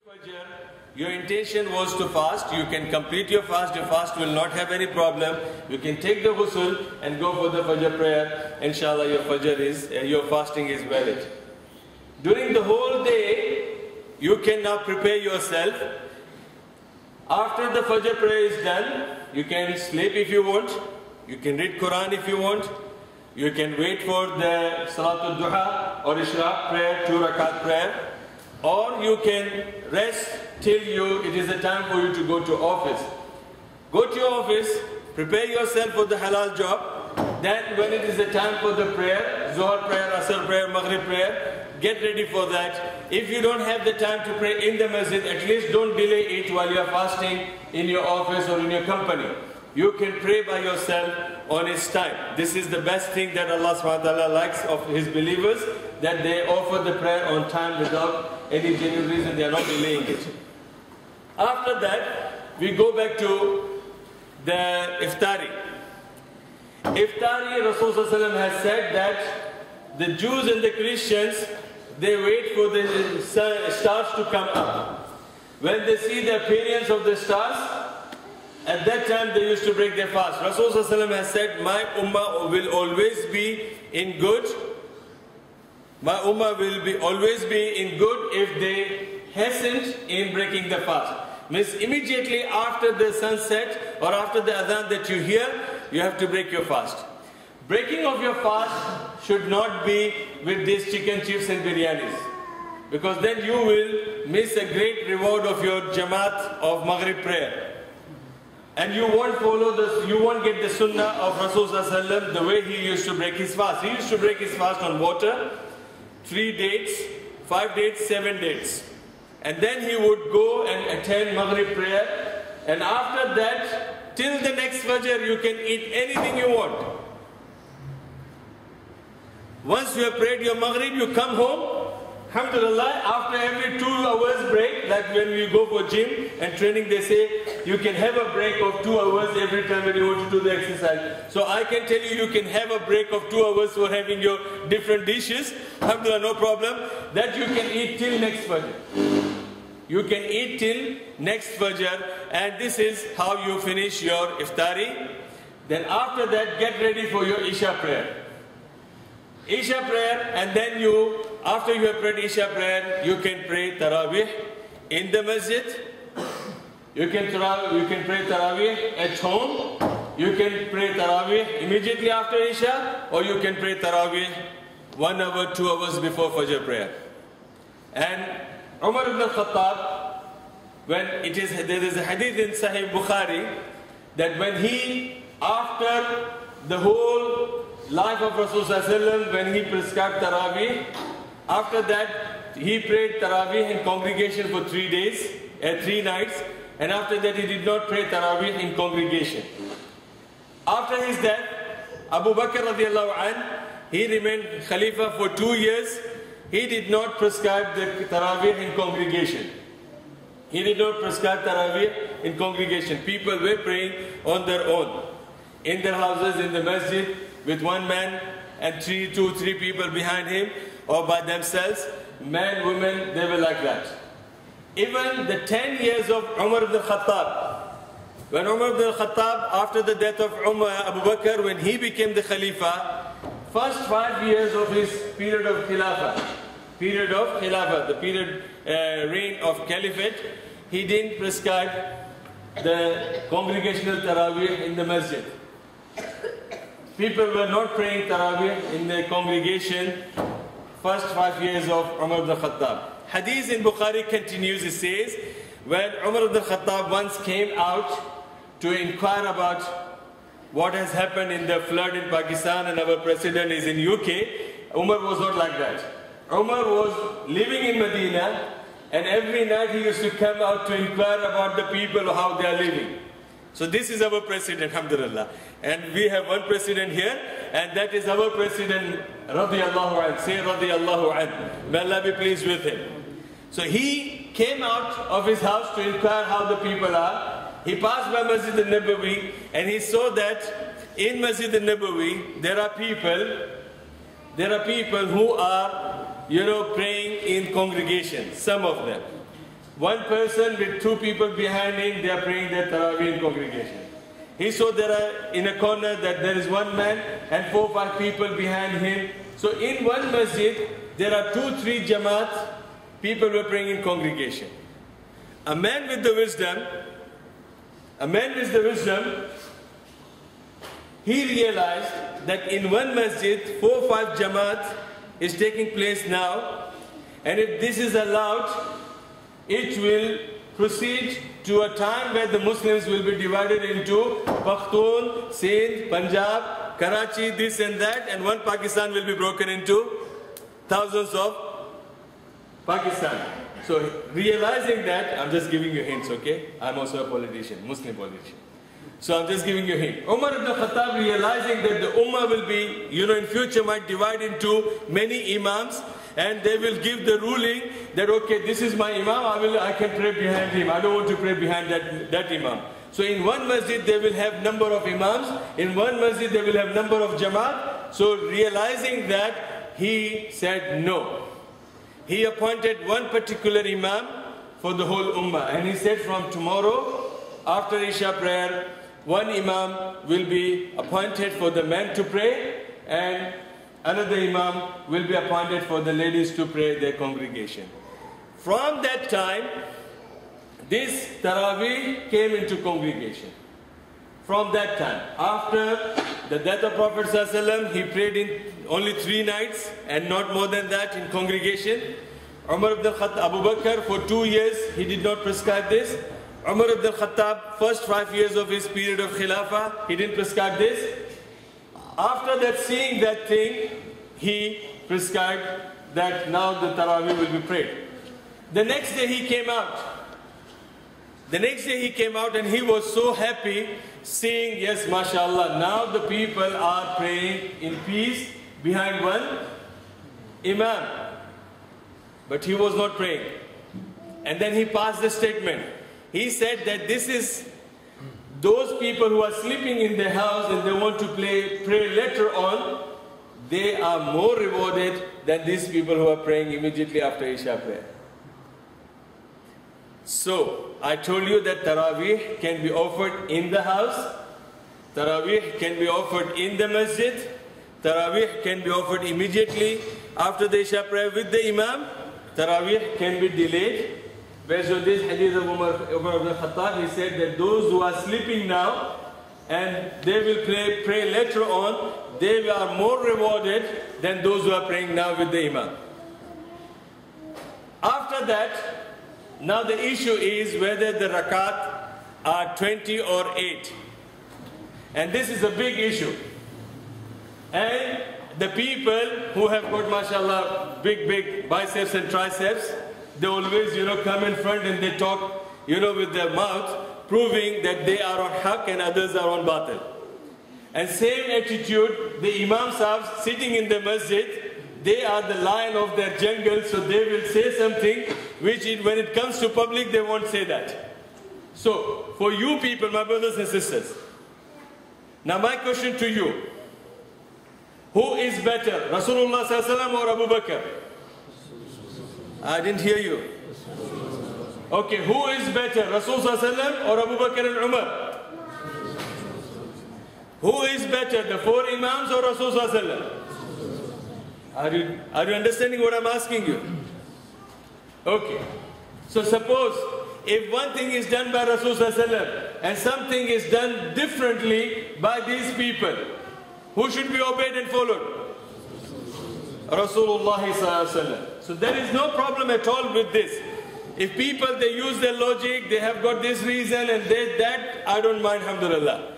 Fajr, your intention was to fast, you can complete your fast will not have any problem. You can take the ghusl and go for the Fajr prayer. Inshallah, your fasting is valid. During the whole day, you can now prepare yourself. After the Fajr prayer is done, you can sleep if you want, you can read Quran if you want, you can wait for the Salatul Duha or Ishraq prayer, 2 rakat prayer, or you can rest till it is a time for you to go to office. Go to your office, prepare yourself for the halal job. Then when it is the time for the prayer, Zohar prayer, Asr prayer, Maghrib prayer, get ready for that. If you don't have the time to pray in the masjid, at least don't delay it while you are fasting in your office or in your company. You can pray by yourself on its time. This is the best thing that Allah subhanahu wa ta'ala likes of His believers, that they offer the prayer on time without any genuine reason, they are not delaying it. After that, we go back to the iftari. Iftari, Rasulullah has said that the Jews and the Christians, they wait for the stars to come up. When they see the appearance of the stars, at that time they used to break their fast. Rasulullah has said, my ummah will always be in good. My ummah will always be in good if they hastened in breaking the fast. Means immediately after the sunset or after the adhan that you hear, you have to break your fast. Breaking of your fast should not be with these chicken chips and biryanis, because then you will miss a great reward of your Jamaat of Maghrib prayer. And you won't follow this, you won't get the sunnah of Rasulullah the way he used to break his fast. He used to break his fast on water, 3 dates, 5 dates, 7 dates. And then he would go and attend Maghrib prayer. And after that, till the next Fajr, you can eat anything you want. Once you have prayed your Maghrib, you come home. Alhamdulillah, after every 2 hours break, like when we go for gym and training, they say you can have a break of 2 hours every time when you want to do the exercise. So I can tell you, you can have a break of 2 hours for having your different dishes. Alhamdulillah, no problem. That you can eat till next Fajr. You can eat till next Fajr, and this is how you finish your iftari. Then after that, get ready for your Isha prayer. Isha prayer, and then after you have prayed Isha prayer, you can pray Taraweeh in the masjid. You can pray Taraweeh at home. You can pray Taraweeh immediately after Isha, or you can pray Taraweeh 1 hour, 2 hours before Fajr prayer. And Umar ibn al-Khattab, there is a hadith in Sahih Bukhari, that when after the whole life of Rasulullah, when he prescribed Taraweeh, after that he prayed Taraweeh in congregation for 3 days, 3 nights, and after that he did not pray Taraweeh in congregation. After his death, Abu Bakr radiallahu anh, he remained Khalifa for 2 years. He did not prescribe the Taraweeh in congregation. He did not prescribe Taraweeh in congregation. People were praying on their own, in their houses, in the masjid, with one man and 2, 3 people behind him, or by themselves. Men, women, they were like that. Even the 10 years of Umar ibn al-Khattab, when Umar ibn al-Khattab, after the death of Abu Bakr, when he became the Khalifa, first 5 years of his period of Khilafah, the reign of Caliphate, he didn't prescribe the congregational Taraweeh in the masjid. People were not praying Taraweeh in the congregation first 5 years of Umar ibn al-Khattab. Hadith in Bukhari continues, it says, when Umar ibn al-Khattab once came out to inquire about what has happened in the flood in Pakistan and our president is in UK, Umar was not like that. Umar was living in Medina, and every night he used to come out to inquire about the people, how they are living. So this is our president, alhamdulillah. And we have one president here, and that is our president, radiyallahu anhu. Say radiyallahu anhu. May Allah be pleased with him. So he came out of his house to inquire how the people are. He passed by Masjid al-Nabawi, and he saw that in Masjid al-Nabawi, there are people who are, praying in congregation, some of them. one person with 2 people behind him, they are praying their Taraweeh in congregation. He saw there are in a corner that there is one man and 4 or 5 people behind him. So in one masjid, there are 2, 3 jamaats, people were praying in congregation. A man with the wisdom, he realized that in one masjid, 4 or 5 jamaats is taking place now, and if this is allowed, it will proceed to a time where the Muslims will be divided into Pakhtun, Sindh, Punjab, Karachi, this and that, and one Pakistan will be broken into thousands of Pakistan. So realizing that, I'm just giving you hints, okay? I'm also a politician, Muslim politician. So I'm just giving you a hint. Umar ibn Khattab, realizing that the Ummah will be, in future might divide into many Imams, and they will give the ruling that, okay, this is my Imam, I can pray behind him. I don't want to pray behind that Imam. So in one masjid they will have number of Imams, in one masjid they will have number of Jamaat. So realizing that, he said no. He appointed one particular Imam for the whole Ummah, and he said from tomorrow, after Isha prayer, one Imam will be appointed for the men to pray, and another Imam will be appointed for the ladies to pray their congregation. From that time, this Taraweeh came into congregation. From that time, after the death of Prophet ﷺ, he prayed in only 3 nights and not more than that in congregation. Umar ibn Khattab, Abu Bakr, for 2 years, he did not prescribe this. Umar ibn Khattab, first 5 years of his period of Khilafah, he didn't prescribe this. After that, seeing that thing, he prescribed that now the Taraweeh will be prayed. The next day he came out. And he was so happy seeing, yes, mashallah, now the people are praying in peace behind one Imam. But he was not praying. And then he passed the statement. He said that this is those people who are sleeping in their house and they want to pray later on, they are more rewarded than these people who are praying immediately after Isha prayer. So, I told you that Taraweeh can be offered in the house, Taraweeh can be offered in the masjid, Taraweeh can be offered immediately after the Isha prayer with the Imam, Taraweeh can be delayed. Based on this hadith of Umar ibn Khattab, he said that those who are sleeping now and they will pray later on, they are more rewarded than those who are praying now with the Imam. After that, now the issue is whether the rakat are 20 or 8. And this is a big issue. And the people who have got, mashallah, big biceps and triceps, they always, come in front and they talk, with their mouth, proving that they are on haqq and others are on batil. And same attitude, the Imams are sitting in the masjid, they are the lion of their jungle, so they will say something which when it comes to public, they won't say that. So, for you people, my brothers and sisters, now my question to you, who is better, Rasulullah ﷺ or Abu Bakr? I didn't hear you. Okay, who is better, Rasulullah ﷺ or Abu Bakr and Umar? Who is better, the 4 Imams or Rasulullah ﷺ? Are you understanding what I'm asking you? Okay. So suppose if one thing is done by Rasulullah ﷺ and something is done differently by these people, who should be obeyed and followed? Rasulullah ﷺ. So there is no problem at all with this. If people, they use their logic, they have got this reason and that, I don't mind, alhamdulillah.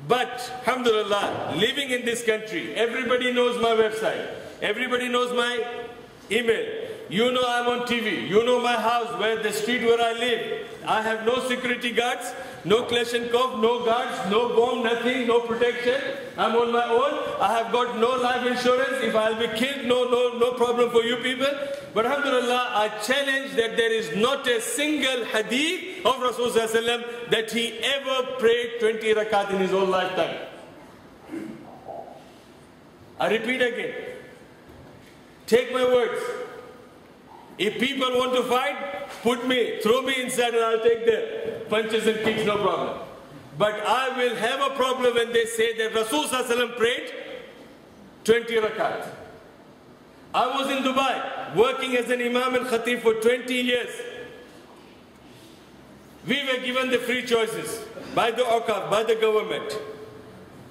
But, alhamdulillah, living in this country, everybody knows my website. Everybody knows my email. You know I'm on TV. You know my house, the street where I live. I have no security guards, no Kalashnikov, no guards, no bomb, nothing, no protection. I'm on my own. I have got no life insurance. If I'll be killed, no problem for you people. But alhamdulillah, I challenge that there is not a single hadith of Rasulullah that he ever prayed 20 rakat in his whole lifetime. I repeat again. Take my words. If people want to fight, throw me inside and I'll take their punches and kicks, no problem. But I will have a problem when they say that Rasul Sallallahu Alaihi Wasallam prayed 20 rakat. I was in Dubai working as an Imam and Khatib for 20 years. We were given the free choices by the Awqaf, by the government.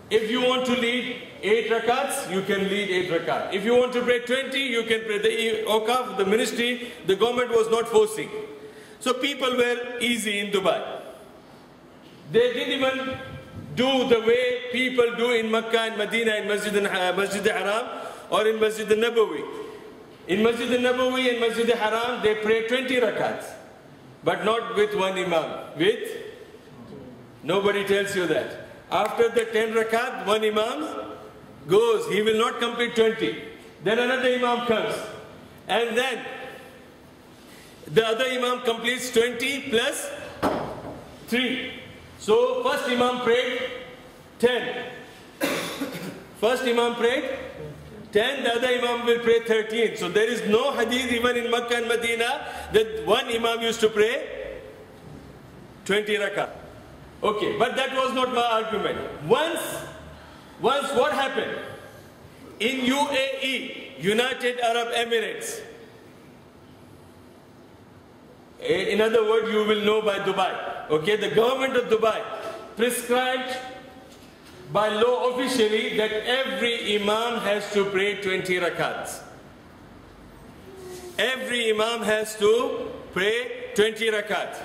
If you want to lead 8 rakats, you can lead 8 rakat. If you want to pray 20, you can pray. The Awqaf, the ministry, the government was not forcing. So people were easy in Dubai. They didn't even do the way people do in Makkah and Medina, in Masjid al-Haram or in Masjid al-Nabawi. In Masjid al-Nabawi and Masjid al-Haram, they pray 20 rakats, but not with one imam. Nobody tells you that. After the 10 rakat, one imam goes. He will not complete 20. Then another imam comes. And then the other imam completes 20 plus 3. So first imam prayed 10. First imam prayed 10, the other imam will pray 13. So there is no hadith even in Makkah and Medina that one imam used to pray 20 rakah. Okay, but that was not my argument. Once what happened? In UAE, United Arab Emirates, in other words, you will know by Dubai. Okay, the government of Dubai prescribed by law officially that every imam has to pray 20 rakats. Every imam has to pray 20 rakats.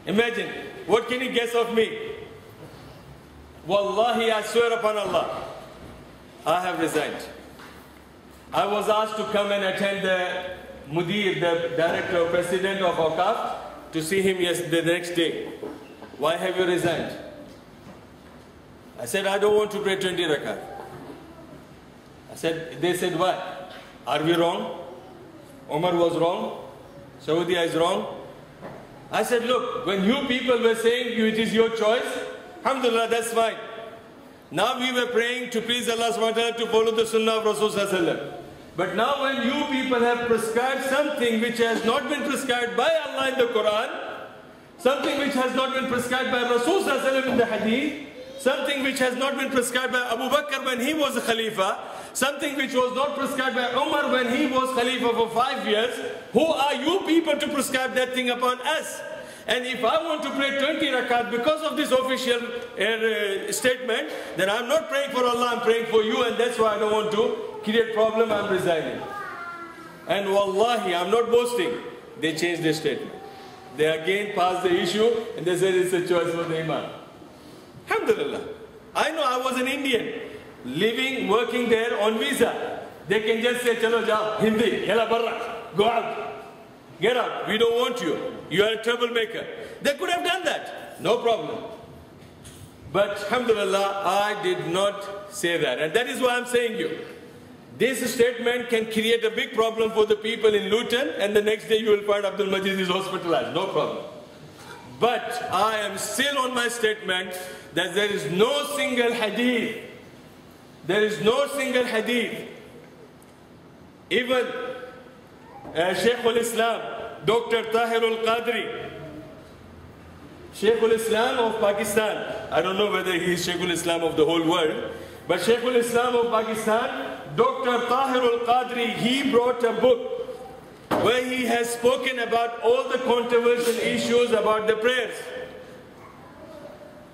Imagine, what can you guess of me? Wallahi, I swear upon Allah, I have resigned. I was asked to come and attend the Mudir, the director or president of Awqaf, to see him the next day. Why have you resigned? I said, I don't want to pray 20 rakat. They said, why? Are we wrong? Omar was wrong? Saudi is wrong? I said, look, when you people were saying it is your choice, alhamdulillah, that's fine. Now we were praying to please Allah subhanahu wa ta'ala to follow the sunnah of Rasul sallallahu alaihi wasallam. But now when you people have prescribed something which has not been prescribed by Allah in the Quran, something which has not been prescribed by Rasul sallallahu alaihi wasallam in the hadith, something which has not been prescribed by Abu Bakr when he was a Khalifa, something which was not prescribed by Umar when he was Khalifa for 5 years, who are you people to prescribe that thing upon us? And if I want to pray 20 rakat because of this official statement, then I'm not praying for Allah, I'm praying for you, and that's why I don't want to create problem, I'm resigning. And wallahi, I'm not boasting, they changed their statement. They again passed the issue and they said it's a choice for the Imam. Alhamdulillah. I know I was an Indian, living, working there on visa. They can just say, chalo jao, Hindi, yalla barra, go out. Get out, we don't want you. You are a troublemaker. They could have done that, no problem. But alhamdulillah, I did not say that. And that is why I'm saying you. This statement can create a big problem for the people in Luton, and the next day you will find Abdul Majid is hospitalized, no problem. But I am still on my statement that there is no single hadith. There is no single hadith. Even Shaykh al-Islam, Dr. Tahir al-Qadri, Shaykh al-Islam of Pakistan, I don't know whether he is Shaykh al-Islam of the whole world, but Shaykh al-Islam of Pakistan, Dr. Tahir al-Qadri, he brought a book where he has spoken about all the controversial issues about the prayers.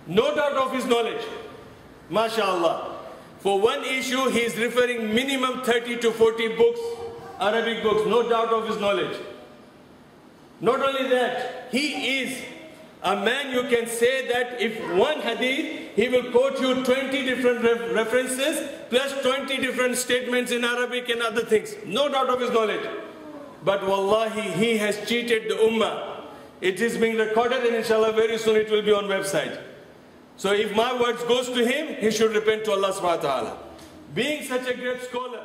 No doubt of his knowledge, mashallah. For one issue, he is referring minimum 30 to 40 books, Arabic books, no doubt of his knowledge. Not only that, he is a man you can say that if one hadith, he will quote you 20 different references plus 20 different statements in Arabic and other things. No doubt of his knowledge. But wallahi, he has cheated the ummah. It is being recorded and inshallah very soon it will be on website. So if my words goes to him, he should repent to Allah subhanahu wa ta'ala. Being such a great scholar,